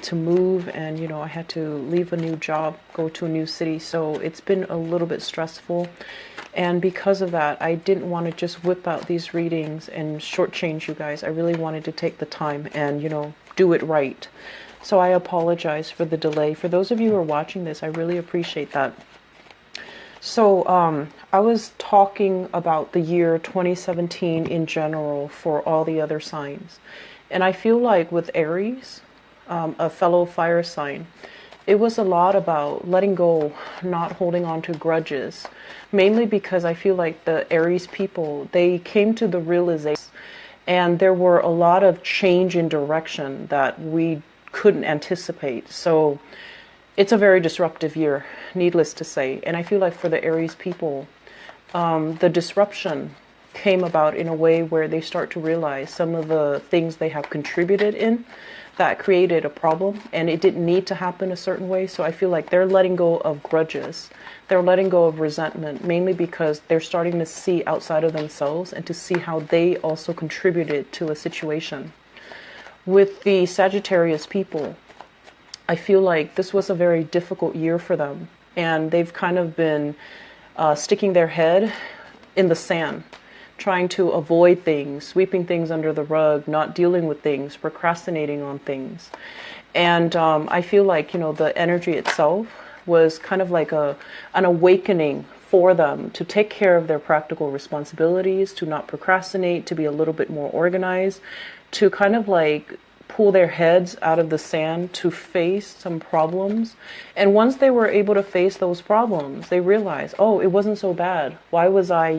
to move, and I had to leave a new job, go to a new city, so it's been a little bit stressful. And because of that, I didn't want to just whip out these readings and shortchange you guys. I really wanted to take the time and do it right. So I apologize for the delay. For those of you who are watching this, I really appreciate that. So I was talking about the year 2017 in general for all the other signs. And I feel like with Aries, a fellow fire sign, it was a lot about letting go, not holding on to grudges, mainly because I feel like the Aries people, they came to the realization, and there were a lot of change in direction that we couldn't anticipate. So it's a very disruptive year, needless to say. And I feel like for the Aries people, the disruption came about in a way where they start to realize some of the things they have contributed in that created a problem, and it didn't need to happen a certain way. So I feel like they're letting go of grudges. They're letting go of resentment, mainly because they're starting to see outside of themselves and to see how they also contributed to a situation. With the Sagittarius people, I feel like this was a very difficult year for them, and they've kind of been sticking their head in the sand, trying to avoid things, sweeping things under the rug, not dealing with things, procrastinating on things. And I feel like, the energy itself was kind of like an awakening for them to take care of their practical responsibilities, to not procrastinate, to be a little bit more organized, to kind of like pull their heads out of the sand to face some problems. And once they were able to face those problems, they realized, oh, it wasn't so bad. Why was I,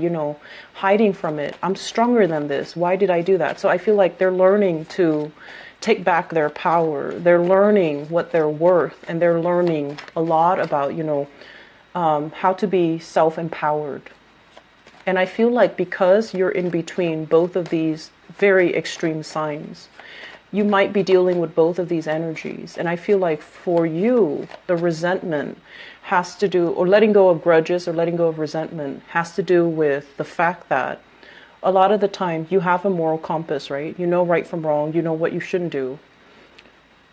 hiding from it? I'm stronger than this. Why did I do that? So I feel like they're learning to take back their power. They're learning what they're worth, and they're learning a lot about, how to be self-empowered. And I feel like because you're in between both of these very extreme signs, you might be dealing with both of these energies. And I feel like for you, the resentment has to do, or letting go of grudges or letting go of resentment has to do with the fact that a lot of the time you have a moral compass, right? You know right from wrong, you know what you shouldn't do.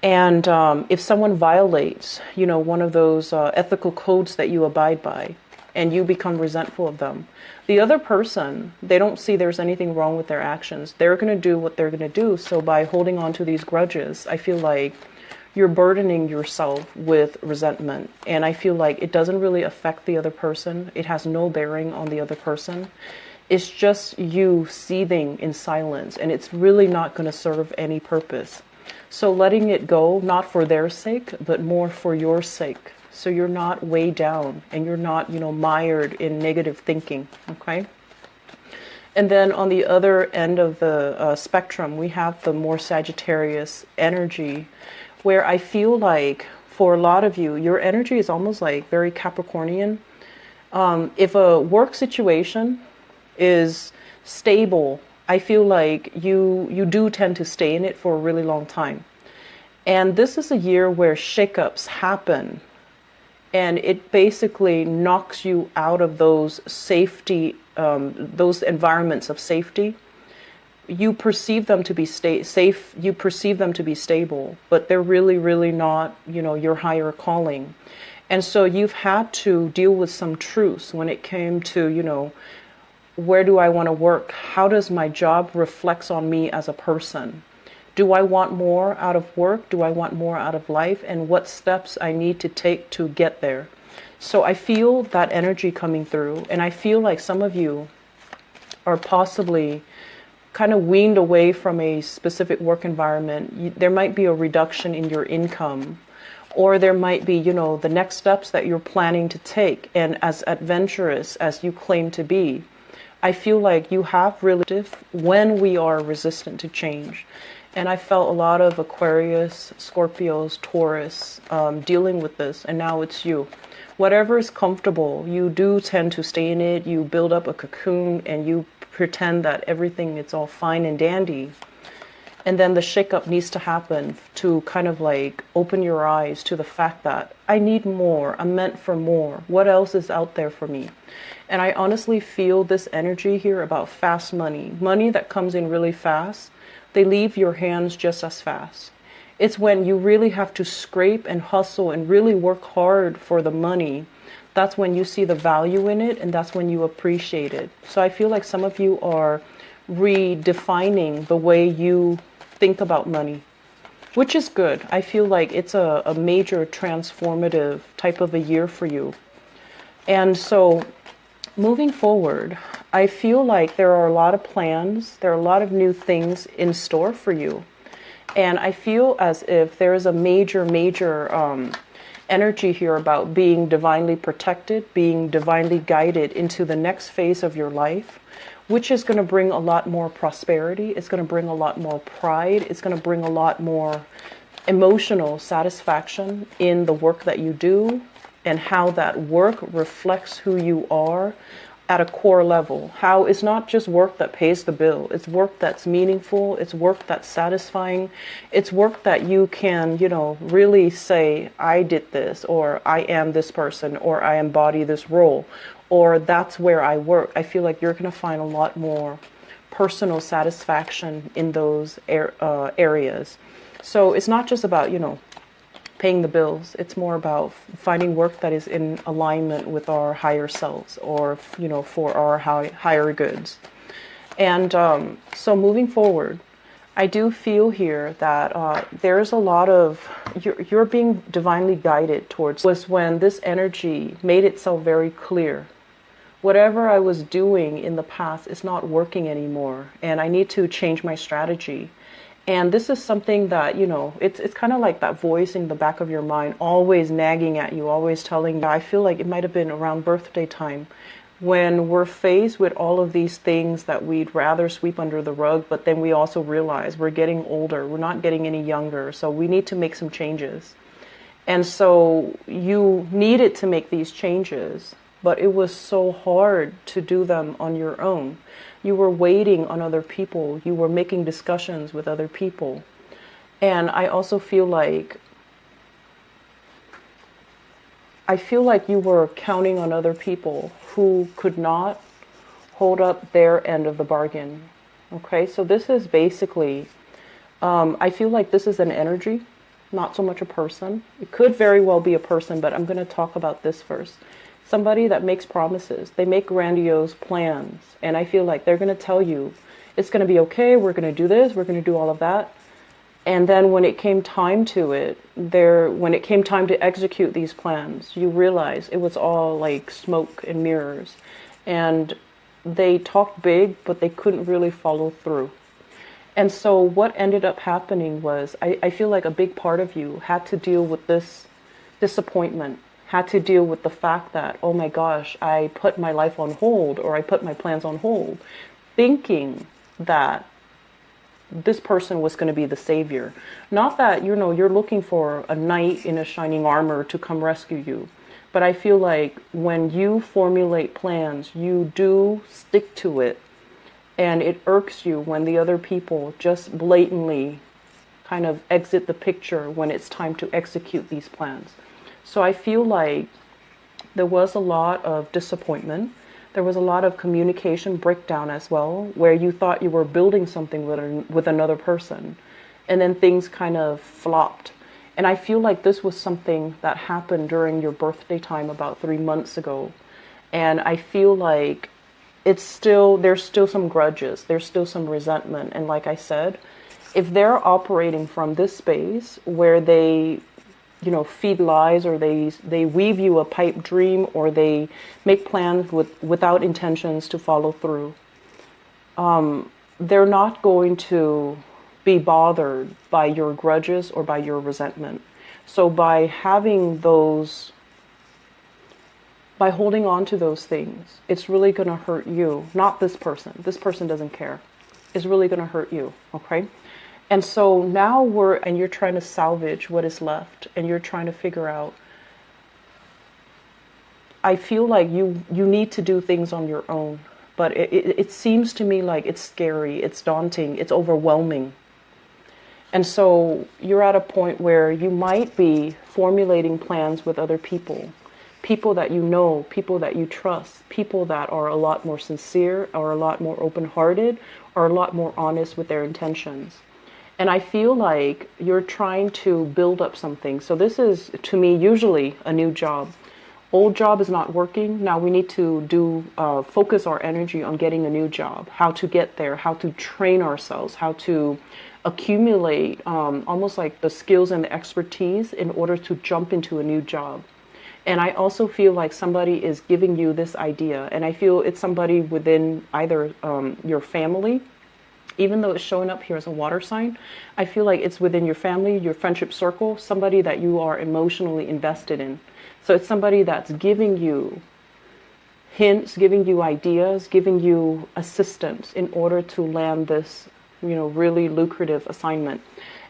And if someone violates, one of those ethical codes that you abide by, and you become resentful of them, the other person, they don't see there's anything wrong with their actions. They're going to do what they're going to do. So by holding on to these grudges, I feel like you're burdening yourself with resentment. And I feel like it doesn't really affect the other person. It has no bearing on the other person. It's just you seething in silence, and it's really not going to serve any purpose. So letting it go, not for their sake, but more for your sake. So you're not weighed down, and you're not, mired in negative thinking, okay? And then on the other end of the spectrum, we have the more Sagittarius energy, where I feel like for a lot of you, your energy is almost like very Capricornian. If a work situation is stable, I feel like you do tend to stay in it for a really long time. And this is a year where shakeups happen. And it basically knocks you out of those safety, those environments of safety. You perceive them to be safe. You perceive them to be stable, but they're really, really not, your higher calling. And so you've had to deal with some truths when it came to, where do I want to work? How does my job reflect on me as a person? Do I want more out of work? Do I want more out of life? And what steps I need to take to get there? So I feel that energy coming through. And I feel like some of you are possibly kind of weaned away from a specific work environment. There might be a reduction in your income. Or there might be, the next steps that you're planning to take. And as adventurous as you claim to be, I feel like you have really, when we are resistant to change. And I felt a lot of Aquarius, Scorpios, Taurus dealing with this, and now it's you. Whatever is comfortable, you do tend to stay in it. You build up a cocoon and you pretend that everything is all fine and dandy. And then the shakeup needs to happen to kind of like open your eyes to the fact that I need more. I'm meant for more. What else is out there for me? And I honestly feel this energy here about fast money. Money that comes in really fast. They leave your hands just as fast. It's when you really have to scrape and hustle and really work hard for the money. That's when you see the value in it, and that's when you appreciate it. So I feel like some of you are redefining the way you think about money, which is good. I feel like it's a major transformative type of a year for you. And so moving forward, I feel like there are a lot of plans, there are a lot of new things in store for you. And I feel as if there is a major energy here about being divinely protected, being divinely guided into the next phase of your life, which is going to bring a lot more prosperity. It's going to bring a lot more pride. It's going to bring a lot more emotional satisfaction in the work that you do, and how that work reflects who you are at a core level. How it's not just work that pays the bill. It's work that's meaningful. It's work that's satisfying. It's work that you can, really say, I did this, or I am this person, or I embody this role, or that's where I work. I feel like you're going to find a lot more personal satisfaction in those areas. So it's not just about, paying the bills. It's more about finding work that is in alignment with our higher selves, or, for our higher goods. And so moving forward, I do feel here that there's a lot of, you're being divinely guided towards, was when this energy made itself very clear. Whatever I was doing in the past is not working anymore, and I need to change my strategy. And this is something that, it's kind of like that voice in the back of your mind, always nagging at you, always telling you. I feel like it might have been around birthday time, when we're faced with all of these things that we'd rather sweep under the rug, but then we also realize we're getting older, we're not getting any younger, so we need to make some changes. And so you needed to make these changes, but it was so hard to do them on your own. You were waiting on other people. You were making discussions with other people. And I also feel like you were counting on other people who could not hold up their end of the bargain. Okay, so this is basically, I feel like this is an energy, not so much a person. It could very well be a person, but I'm going to talk about this first. Somebody that makes promises. They make grandiose plans. And I feel like they're going to tell you, it's going to be okay, we're going to do this, we're going to do all of that. And then when it came time to it, when it came time to execute these plans, you realize it was all like smoke and mirrors. And they talked big, but they couldn't really follow through. And so what ended up happening was, I feel like a big part of you had to deal with this disappointment, had to deal with the fact that, oh my gosh, I put my life on hold, or I put my plans on hold, thinking that this person was going to be the savior. Not that, you're looking for a knight in a shining armor to come rescue you. But I feel like when you formulate plans, you do stick to it. And it irks you when the other people just blatantly kind of exit the picture when it's time to execute these plans. So I feel like there was a lot of disappointment. There was a lot of communication breakdown as well, where you thought you were building something with another person, and then things kind of flopped. And I feel like this was something that happened during your birthday time about 3 months ago. And I feel like there's still some grudges, there's still some resentment. And like I said, if they're operating from this space where they feed lies, or they weave you a pipe dream, or they make plans without intentions to follow through, they're not going to be bothered by your grudges or by your resentment. So by holding on to those things, it's really going to hurt you, not this person. This person doesn't care. It's really going to hurt you, okay? And so now you're trying to salvage what is left, and you're trying to figure out, I feel like you need to do things on your own, but it seems to me like it's scary, it's daunting, it's overwhelming. And so you're at a point where you might be formulating plans with other people that you know, people that you trust, people that are a lot more sincere, or a lot more open-hearted, or a lot more honest with their intentions. And I feel like you're trying to build up something. So this is, to me, usually a new job. Old job is not working. Now we need to focus our energy on getting a new job, how to get there, how to train ourselves, how to accumulate almost like the skills and the expertise in order to jump into a new job. And I also feel like somebody is giving you this idea, and I feel it's somebody within either your family, even though it's showing up here as a water sign. I feel like it's within your family, your friendship circle, somebody that you are emotionally invested in. So it's somebody that's giving you hints, giving you ideas, giving you assistance in order to land this, really lucrative assignment.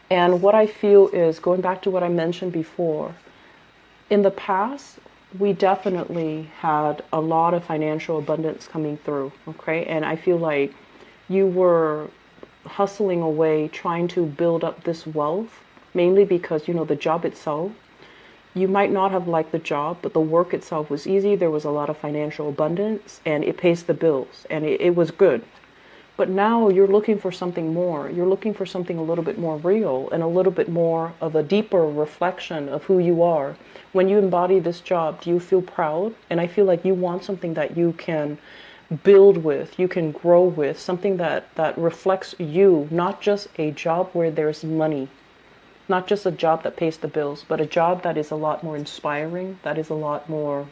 And what I feel is, going back to what I mentioned before, in the past, we definitely had a lot of financial abundance coming through, okay? And I feel like you were hustling away, trying to build up this wealth, mainly because, the job itself, you might not have liked the job, but the work itself was easy. There was a lot of financial abundance, and it pays the bills, and it was good. But now you're looking for something more. You're looking for something a little bit more real and a little bit more of a deeper reflection of who you are. When you embody this job, do you feel proud? And I feel like you want something that you can build with, you can grow with, something that reflects you, not just a job where there's money, not just a job that pays the bills, but a job that is a lot more inspiring, that is a lot more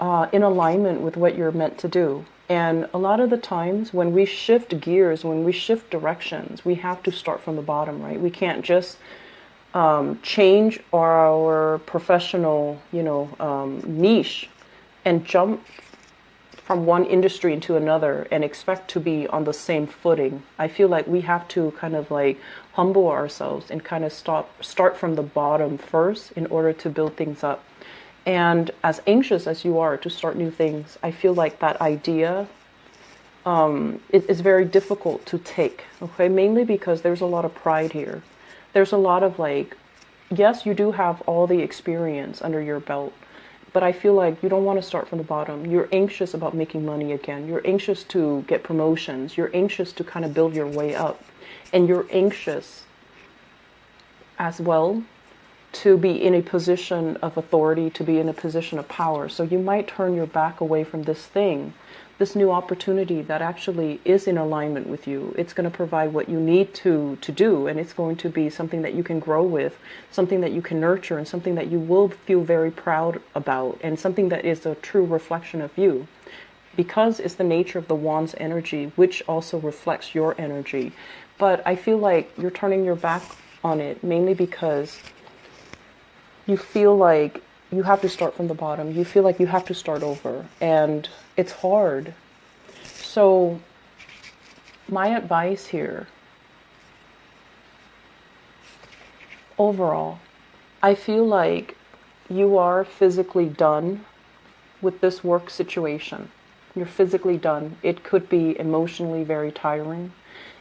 in alignment with what you're meant to do. And a lot of the times when we shift gears, when we shift directions, we have to start from the bottom, right? We can't just change our professional, niche and jump from one industry into another and expect to be on the same footing. I feel like we have to kind of like humble ourselves and kind of start from the bottom first in order to build things up. And as anxious as you are to start new things, I feel like that idea is very difficult to take, okay? Mainly because there's a lot of pride here. There's a lot of like, yes, you do have all the experience under your belt, but I feel like you don't want to start from the bottom. You're anxious about making money again. You're anxious to get promotions. You're anxious to kind of build your way up. And you're anxious as well to be in a position of authority, to be in a position of power. So you might turn your back away from this thing, this new opportunity that actually is in alignment with you. It's going to provide what you need to do, and it's going to be something that you can grow with, something that you can nurture, and something that you will feel very proud about, and something that is a true reflection of you. Because it's the nature of the wand's energy, which also reflects your energy. But I feel like you're turning your back on it, mainly because you feel like you have to start from the bottom. You feel like you have to start over, and it's hard. So my advice here, overall, I feel like you are physically done with this work situation. You're physically done. It could be emotionally very tiring.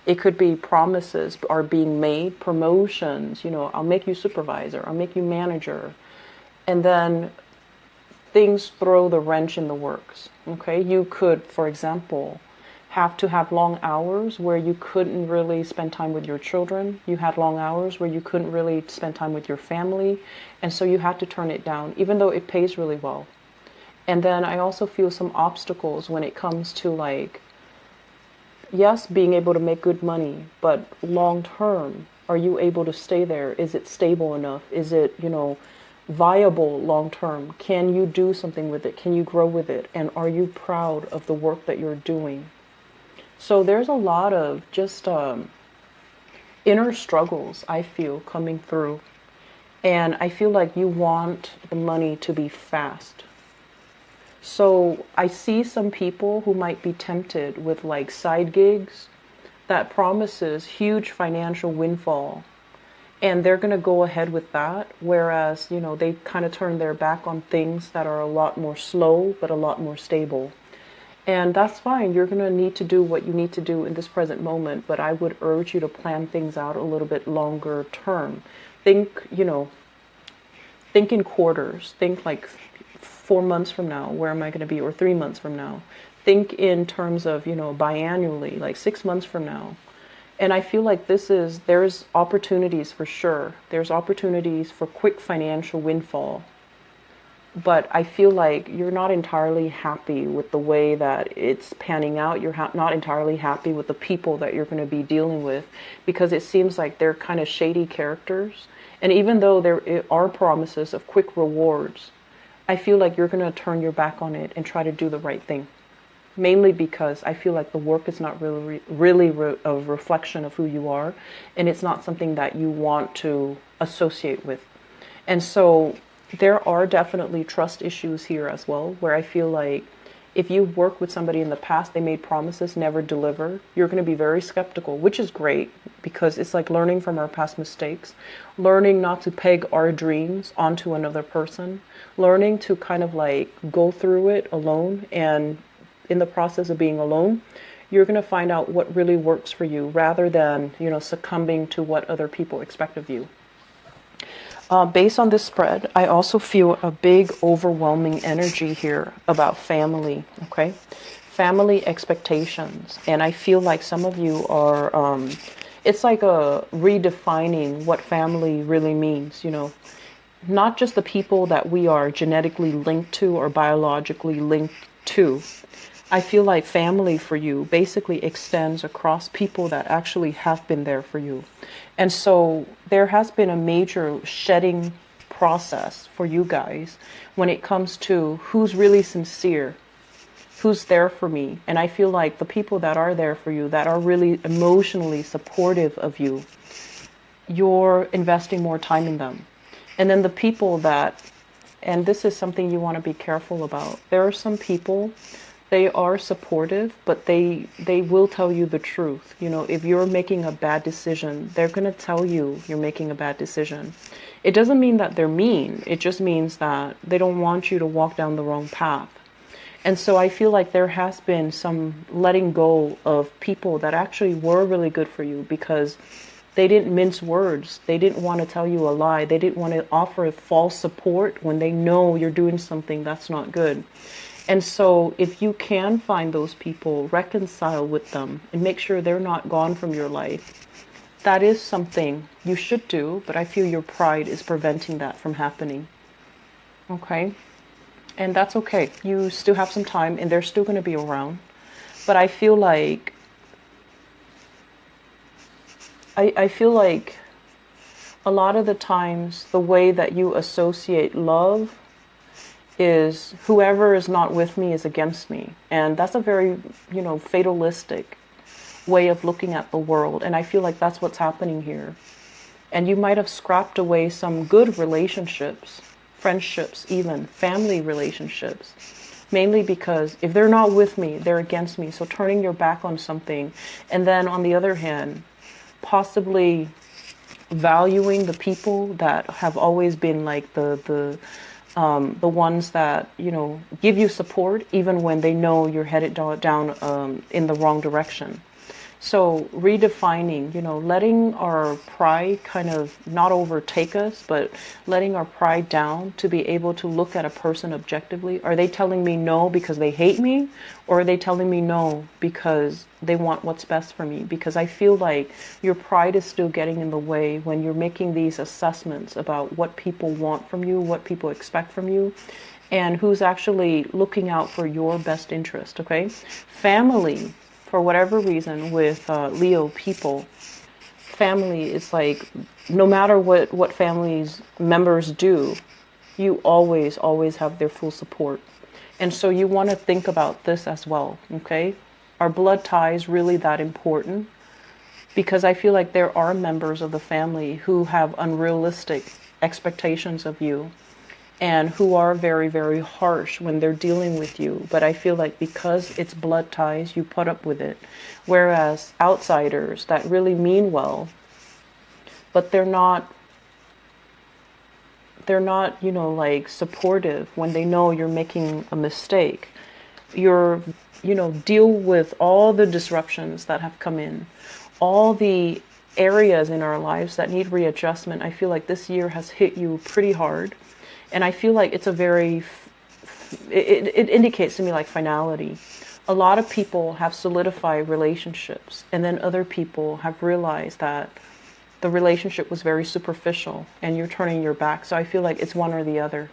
It could be promises are being made, promotions, I'll make you supervisor, I'll make you manager. And then things throw the wrench in the works, okay? You could, for example, have to have long hours where you couldn't really spend time with your children. You had long hours where you couldn't really spend time with your family. And so you had to turn it down, even though it pays really well. And then I also feel some obstacles when it comes to like, yes, being able to make good money, but long term, are you able to stay there? Is it stable enough? Is it, viable long term? Can you do something with it? Can you grow with it? And are you proud of the work that you're doing? So there's a lot of just inner struggles, I feel, coming through. And I feel like you want the money to be fast. So I see some people who might be tempted with like side gigs that promises huge financial windfall, and they're going to go ahead with that, whereas they kind of turn their back on things that are a lot more slow but a lot more stable. And that's fine. You're going to need to do what you need to do in this present moment, but I would urge you to plan things out a little bit longer term. Think in quarters. Think like 4 months from now, where am I going to be? Or 3 months from now. Think in terms of, biannually, like 6 months from now. And I feel like there's opportunities for sure. There's opportunities for quick financial windfall. But I feel like you're not entirely happy with the way that it's panning out. You're not entirely happy with the people that you're going to be dealing with, because it seems like they're kind of shady characters. And even though there are promises of quick rewards, I feel like you're going to turn your back on it and try to do the right thing. Mainly because I feel like the work is not really a reflection of who you are, and it's not something that you want to associate with. And so there are definitely trust issues here as well, where I feel like if you work with somebody in the past, they made promises, never deliver, you're going to be very skeptical, which is great because it's like learning from our past mistakes, learning not to peg our dreams onto another person, learning to kind of like go through it alone. And in the process of being alone, you're going to find out what really works for you rather than, succumbing to what other people expect of you. Based on this spread, I also feel a big overwhelming energy here about family, okay? Family expectations. And I feel like some of you are, it's like a redefining what family really means, Not just the people that we are genetically linked to or biologically linked to. I feel like family for you basically extends across people that actually have been there for you. And so there has been a major shedding process for you guys when it comes to who's really sincere, who's there for me. And I feel like the people that are there for you, that are really emotionally supportive of you, you're investing more time in them. And then the people that, and this is something you want to be careful about, there are some people, they are supportive, but they will tell you the truth. If you're making a bad decision, they're going to tell you you're making a bad decision. It doesn't mean that they're mean. It just means that they don't want you to walk down the wrong path. And so I feel like there has been some letting go of people that actually were really good for you because they didn't mince words. They didn't want to tell you a lie. They didn't want to offer false support when they know you're doing something that's not good. And so if you can find those people, reconcile with them and make sure they're not gone from your life, that is something you should do, but I feel your pride is preventing that from happening. Okay? And that's okay. You still have some time and they're still going to be around. But I feel like I feel like a lot of the times the way that you associate love is whoever is not with me is against me. And that's a very, fatalistic way of looking at the world. And I feel like that's what's happening here. And you might have scrapped away some good relationships, friendships, even family relationships, mainly because if they're not with me, they're against me. So turning your back on something. And then on the other hand, possibly valuing the people that have always been like the ones that, give you support even when they know you're headed down in the wrong direction. So redefining, letting our pride kind of not overtake us, but letting our pride down to be able to look at a person objectively. Are they telling me no because they hate me? Or are they telling me no because they want what's best for me? Because I feel like your pride is still getting in the way when you're making these assessments about what people want from you, what people expect from you, and who's actually looking out for your best interest, okay? Family, for whatever reason, with Leo people, family is like, no matter what family's members do, you always have their full support. And so you want to think about this as well, okay? Are blood ties really that important? Because I feel like there are members of the family who have unrealistic expectations of you and who are very, very harsh when they're dealing with you. But I feel like because it's blood ties, you put up with it. Whereas outsiders that really mean well, but they're not, like supportive when they know you're making a mistake. You're, deal with all the disruptions that have come in, all the areas in our lives that need readjustment. I feel like this year has hit you pretty hard. And I feel like it's a very, it indicates to me like finality. A lot of people have solidified relationships, and then other people have realized that the relationship was very superficial and you're turning your back. So I feel like it's one or the other.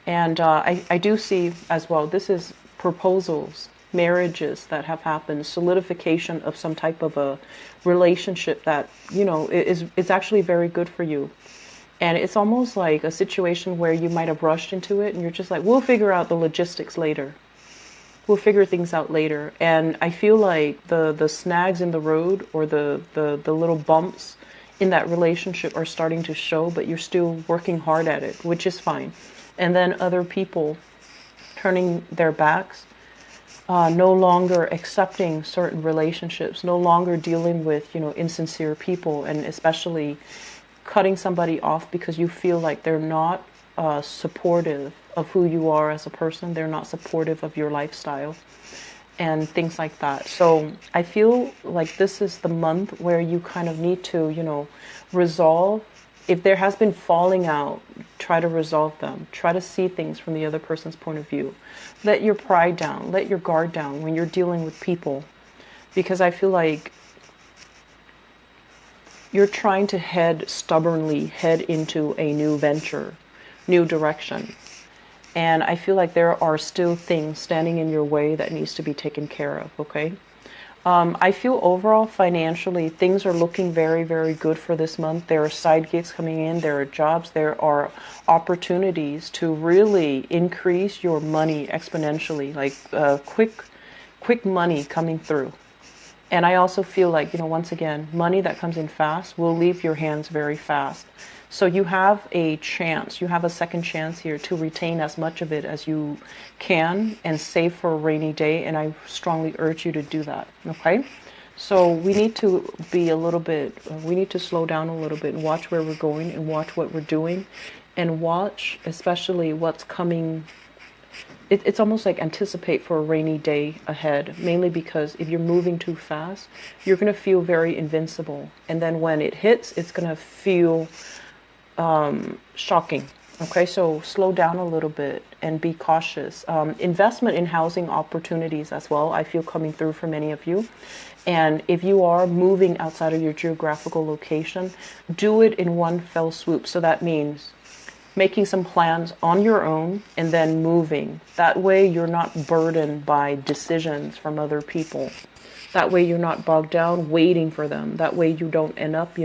And I do see as well, this is proposals, marriages that have happened, solidification of some type of a relationship that, is actually very good for you. And it's almost like a situation where you might have rushed into it and you're just like, we'll figure out the logistics later. We'll figure things out later. And I feel like the snags in the road, or the little bumps in that relationship are starting to show, but you're still working hard at it, which is fine. And then other people turning their backs, no longer accepting certain relationships, no longer dealing with, insincere people, and especially cutting somebody off because you feel like they're not supportive of who you are as a person. They're not supportive of your lifestyle and things like that. So I feel like this is the month where you kind of need to, resolve. If there has been falling out, try to resolve them. Try to see things from the other person's point of view. Let your pride down. Let your guard down when you're dealing with people. Because I feel like you're trying to stubbornly head into a new venture, new direction. And I feel like there are still things standing in your way that needs to be taken care of, okay? I feel overall financially things are looking very, very good for this month. There are side gigs coming in, there are jobs, there are opportunities to really increase your money exponentially, like quick money coming through. And I also feel like, once again, money that comes in fast will leave your hands very fast. So you have a chance, you have a second chance here to retain as much of it as you can and save for a rainy day. And I strongly urge you to do that. Okay. So we need to be we need to slow down a little bit and watch where we're going and watch what we're doing and watch especially what's coming. It's almost like anticipate for a rainy day ahead, mainly because if you're moving too fast, you're going to feel very invincible. And then when it hits, it's going to feel shocking. Okay, so slow down a little bit and be cautious. Investment in housing opportunities as well, I feel coming through for many of you. And if you are moving outside of your geographical location, do it in one fell swoop. So that means making some plans on your own and then moving. That way you're not burdened by decisions from other people. That way you're not bogged down waiting for them. That way you don't end up,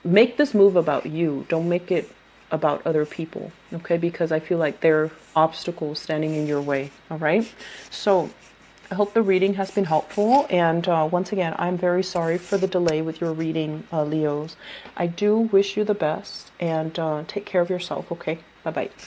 make this move about you. Don't make it about other people, okay? Because I feel like there are obstacles standing in your way, all right? So I hope the reading has been helpful. And once again, I'm very sorry for the delay with your reading, Leos. I do wish you the best, and take care of yourself, okay? Bye-bye.